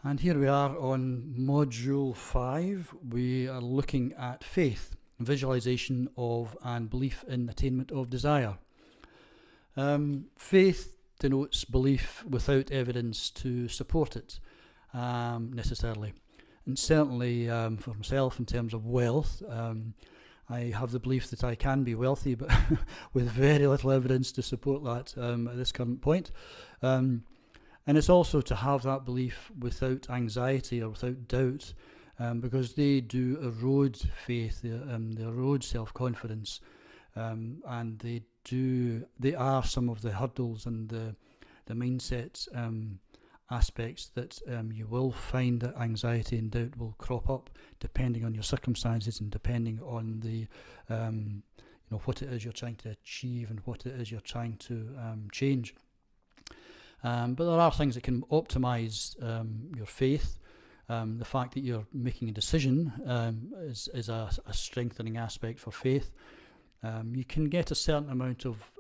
And here we are on Module 5. We are looking at faith, visualization of and belief in attainment of desire. Faith denotes belief without evidence to support it, necessarily. And certainly for myself, in terms of wealth, I have the belief that I can be wealthy, but with very little evidence to support that at this current point. And it's also to have that belief without anxiety or without doubt, because they do erode faith, they erode self-confidence, and they are some of the hurdles and the mindset aspects that you will find that anxiety and doubt will crop up depending on your circumstances and depending on the what it is you're trying to achieve and what it is you're trying to change. But there are things that can optimize your faith. The fact that you're making a decision is a strengthening aspect for faith. You can get a certain amount of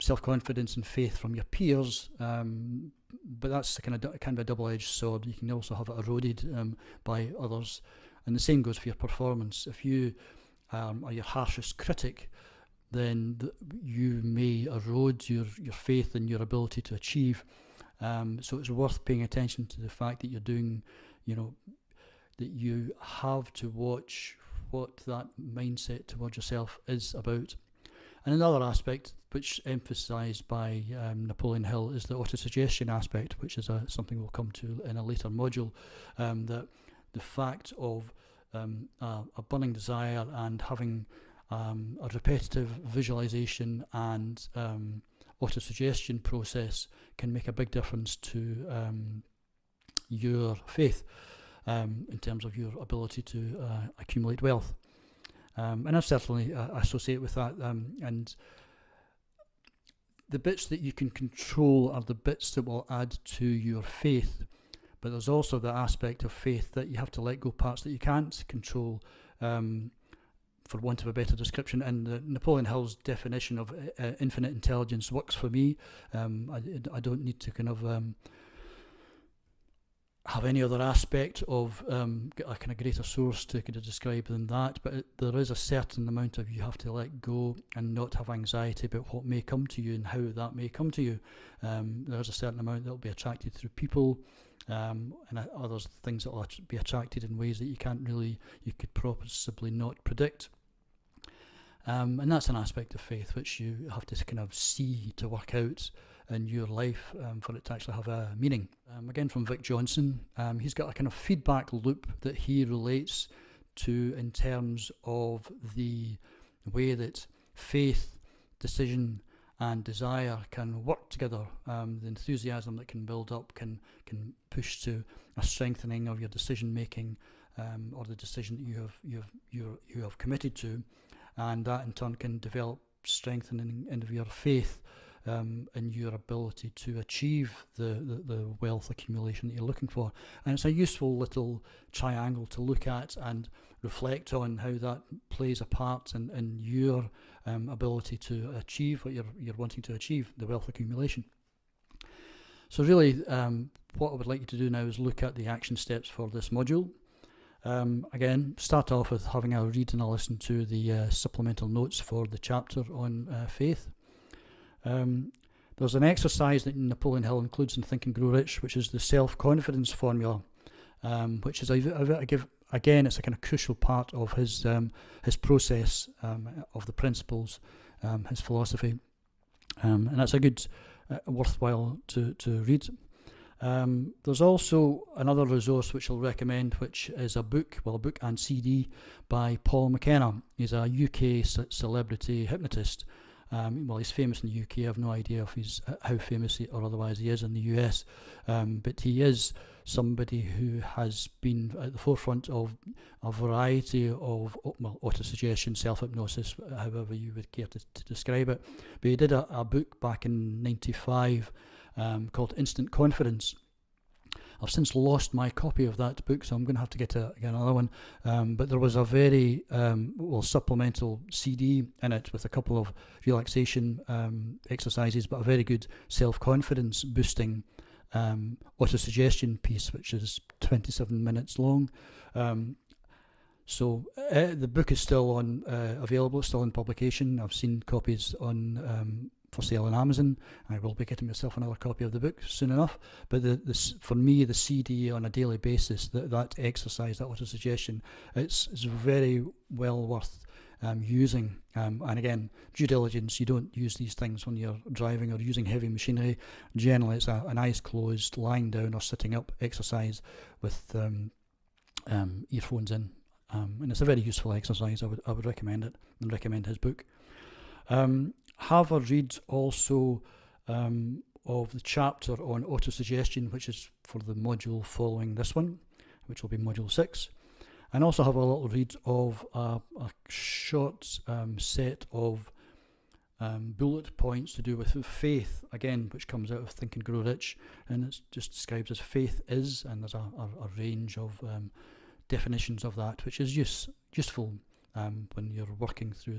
self-confidence and faith from your peers, but that's kind of a double-edged sword. You can also have it eroded by others, and the same goes for your performance. If you are your harshest critic, then you may erode your faith and your ability to achieve. So it's worth paying attention to the fact that you're doing, that you have to watch what that mindset towards yourself is about. And another aspect, which emphasised by Napoleon Hill, is the autosuggestion aspect, which is something we'll come to in a later module, that the fact of a burning desire and having a repetitive visualization and autosuggestion process can make a big difference to your faith in terms of your ability to accumulate wealth. And I certainly associate with that. And the bits that you can control are the bits that will add to your faith. But there's also the aspect of faith that you have to let go parts that you can't control, for want of a better description. And Napoleon Hill's definition of infinite intelligence works for me. I don't need to kind of have any other aspect of a kind of greater source to kind of describe than that, but there is a certain amount of you have to let go and not have anxiety about what may come to you and how that may come to you. There's a certain amount that will be attracted through people, and others things that will be attracted in ways that you could possibly not predict. And that's an aspect of faith which you have to kind of see to work out in your life for it to actually have a meaning. Again, from Vic Johnson, he's got a kind of feedback loop that he relates to in terms of the way that faith, decision and desire can work together. The enthusiasm that can build up can push to a strengthening of your decision making, or the decision that you have committed to, and that in turn can develop strengthening into your faith in your ability to achieve the wealth accumulation that you're looking for. And it's a useful little triangle to look at and reflect on how that plays a part in your ability to achieve what you're wanting to achieve, the wealth accumulation. So really what I would like you to do now is look at the action steps for this module. Again, start off with having a read and a listen to the supplemental notes for the chapter on faith. There's an exercise that Napoleon Hill includes in Think and Grow Rich, which is the self-confidence formula, which is again, it's a kind of crucial part of his process of the principles, his philosophy, and that's a good, worthwhile to read. There's also another resource which I'll recommend, which is a book and CD by Paul McKenna. He's a UK celebrity hypnotist. He's famous in the UK. I have no idea if how famous or otherwise he is in the US, but he is somebody who has been at the forefront of a variety of autosuggestion, self-hypnosis, however you would care to describe it. But he did a book back in '95 called Instant Confidence. I've since lost my copy of that book, so I'm going to have to get another one. But there was a very supplemental CD in it with a couple of relaxation exercises, but a very good self-confidence boosting auto-suggestion piece, which is 27 minutes long. So the book is still available, still in publication. I've seen copies on for sale on Amazon. I will be getting myself another copy of the book soon enough. But for me, the CD on a daily basis, that exercise, that auto-suggestion, it's very well worth using. And again, due diligence, you don't use these things when you're driving or using heavy machinery. Generally, it's an eyes closed, lying down or sitting up exercise with earphones in. And it's a very useful exercise. I would recommend it and recommend his book. Have a read also of the chapter on auto-suggestion, which is for the module following this one, which will be module 6. And also have a little read of a short set of bullet points to do with faith, again, which comes out of Think and Grow Rich, and it's just described as faith is, and there's a range of definitions of that, which is useful when you're working through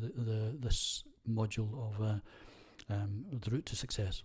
this module of the route to success.